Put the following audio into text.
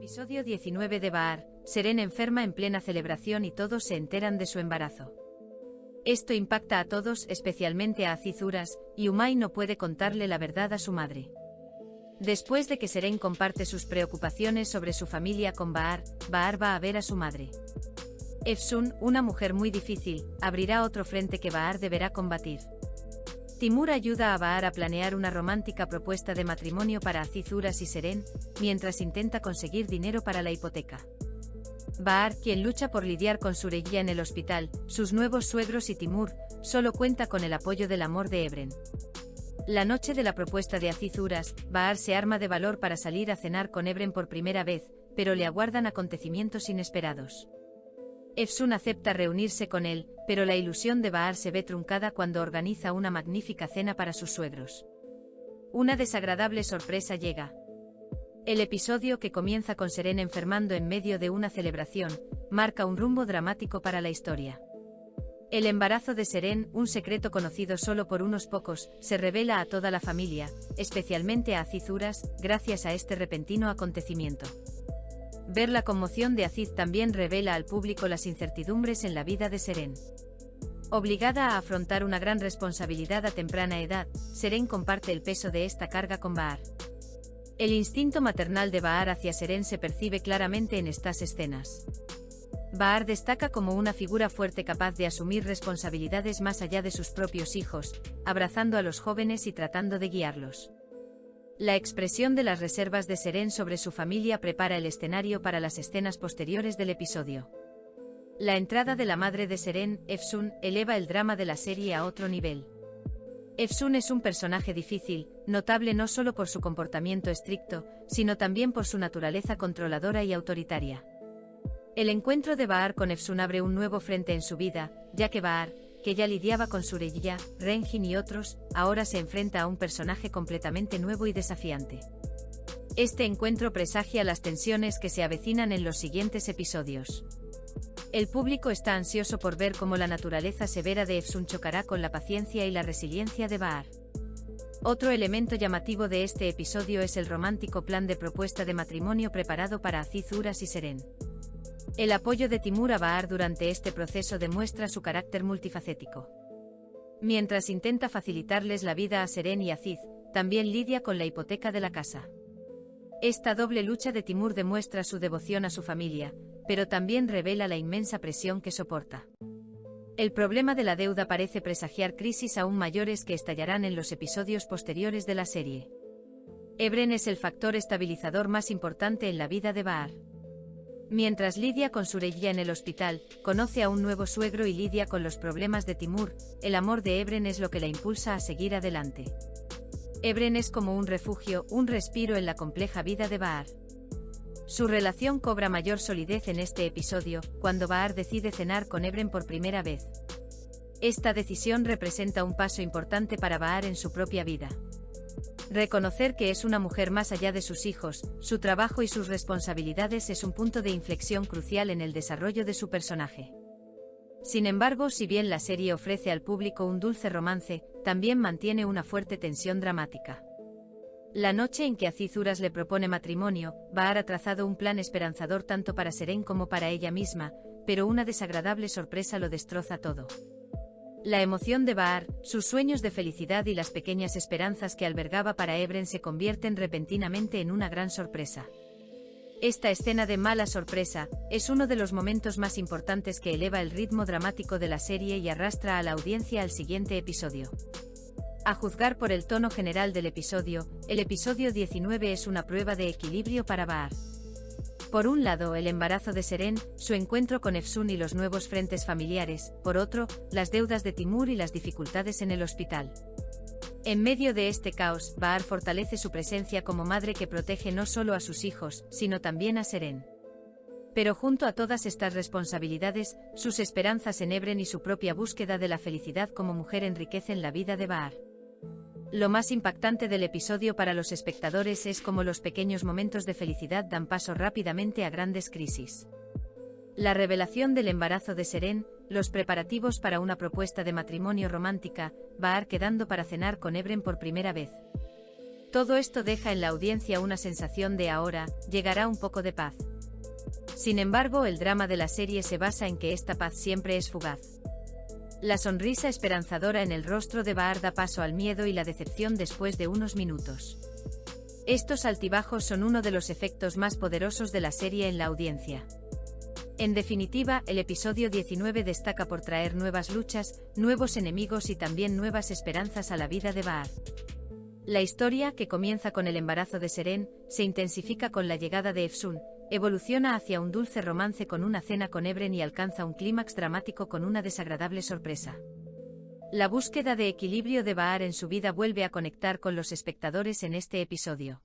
Episodio 19 de Bahar. Seren enferma en plena celebración y todos se enteran de su embarazo. Esto impacta a todos, especialmente a Aziz Uras, y Umay no puede contarle la verdad a su madre. Después de que Seren comparte sus preocupaciones sobre su familia con Bahar, Bahar va a ver a su madre. Efsun, una mujer muy difícil, abrirá otro frente que Bahar deberá combatir. Timur ayuda a Bahar a planear una romántica propuesta de matrimonio para Aziz Uras y Seren, mientras intenta conseguir dinero para la hipoteca. Bahar, quien lucha por lidiar con Süreyya en el hospital, sus nuevos suegros y Timur, solo cuenta con el apoyo del amor de Ebren. La noche de la propuesta de Aziz Uras, Bahar se arma de valor para salir a cenar con Ebren por primera vez, pero le aguardan acontecimientos inesperados. Efsun acepta reunirse con él, pero la ilusión de Bahar se ve truncada cuando organiza una magnífica cena para sus suegros. Una desagradable sorpresa llega. El episodio, que comienza con Seren enfermando en medio de una celebración, marca un rumbo dramático para la historia. El embarazo de Seren, un secreto conocido solo por unos pocos, se revela a toda la familia, especialmente a Aziz Uras, gracias a este repentino acontecimiento. Ver la conmoción de Aziz también revela al público las incertidumbres en la vida de Seren. Obligada a afrontar una gran responsabilidad a temprana edad, Seren comparte el peso de esta carga con Bahar. El instinto maternal de Bahar hacia Seren se percibe claramente en estas escenas. Bahar destaca como una figura fuerte capaz de asumir responsabilidades más allá de sus propios hijos, abrazando a los jóvenes y tratando de guiarlos. La expresión de las reservas de Seren sobre su familia prepara el escenario para las escenas posteriores del episodio. La entrada de la madre de Seren, Efsun, eleva el drama de la serie a otro nivel. Efsun es un personaje difícil, notable no solo por su comportamiento estricto, sino también por su naturaleza controladora y autoritaria. El encuentro de Bahar con Efsun abre un nuevo frente en su vida, ya que Bahar, que ya lidiaba con Süreyya, Rengin y otros, ahora se enfrenta a un personaje completamente nuevo y desafiante. Este encuentro presagia las tensiones que se avecinan en los siguientes episodios. El público está ansioso por ver cómo la naturaleza severa de Efsun chocará con la paciencia y la resiliencia de Bahar. Otro elemento llamativo de este episodio es el romántico plan de propuesta de matrimonio preparado para Aziz Uras y Seren. El apoyo de Timur a Bahar durante este proceso demuestra su carácter multifacético. Mientras intenta facilitarles la vida a Seren y Aziz, también lidia con la hipoteca de la casa. Esta doble lucha de Timur demuestra su devoción a su familia, pero también revela la inmensa presión que soporta. El problema de la deuda parece presagiar crisis aún mayores que estallarán en los episodios posteriores de la serie. Ebren es el factor estabilizador más importante en la vida de Bahar. Mientras lidia con Süreyya en el hospital, conoce a un nuevo suegro y lidia con los problemas de Timur, el amor de Ebren es lo que la impulsa a seguir adelante. Ebren es como un refugio, un respiro en la compleja vida de Bahar. Su relación cobra mayor solidez en este episodio, cuando Bahar decide cenar con Ebren por primera vez. Esta decisión representa un paso importante para Bahar en su propia vida. Reconocer que es una mujer más allá de sus hijos, su trabajo y sus responsabilidades es un punto de inflexión crucial en el desarrollo de su personaje. Sin embargo, si bien la serie ofrece al público un dulce romance, también mantiene una fuerte tensión dramática. La noche en que Aziz Uras le propone matrimonio, Bahar ha trazado un plan esperanzador tanto para Seren como para ella misma, pero una desagradable sorpresa lo destroza todo. La emoción de Bahar, sus sueños de felicidad y las pequeñas esperanzas que albergaba para Ebren se convierten repentinamente en una gran sorpresa. Esta escena de mala sorpresa es uno de los momentos más importantes que eleva el ritmo dramático de la serie y arrastra a la audiencia al siguiente episodio. A juzgar por el tono general del episodio, el episodio 19 es una prueba de equilibrio para Bahar. Por un lado, el embarazo de Seren, su encuentro con Efsun y los nuevos frentes familiares, por otro, las deudas de Timur y las dificultades en el hospital. En medio de este caos, Bahar fortalece su presencia como madre que protege no solo a sus hijos, sino también a Seren. Pero junto a todas estas responsabilidades, sus esperanzas en Ebren y su propia búsqueda de la felicidad como mujer enriquecen la vida de Bahar. Lo más impactante del episodio para los espectadores es cómo los pequeños momentos de felicidad dan paso rápidamente a grandes crisis. La revelación del embarazo de Seren, los preparativos para una propuesta de matrimonio romántica, Bahar quedando para cenar con Ebren por primera vez. Todo esto deja en la audiencia una sensación de ahora llegará un poco de paz. Sin embargo, el drama de la serie se basa en que esta paz siempre es fugaz. La sonrisa esperanzadora en el rostro de Bahar da paso al miedo y la decepción después de unos minutos. Estos altibajos son uno de los efectos más poderosos de la serie en la audiencia. En definitiva, el episodio 19 destaca por traer nuevas luchas, nuevos enemigos y también nuevas esperanzas a la vida de Bahar. La historia, que comienza con el embarazo de Seren, se intensifica con la llegada de Efsun, evoluciona hacia un dulce romance con una cena con Ebren y alcanza un clímax dramático con una desagradable sorpresa. La búsqueda de equilibrio de Bahar en su vida vuelve a conectar con los espectadores en este episodio.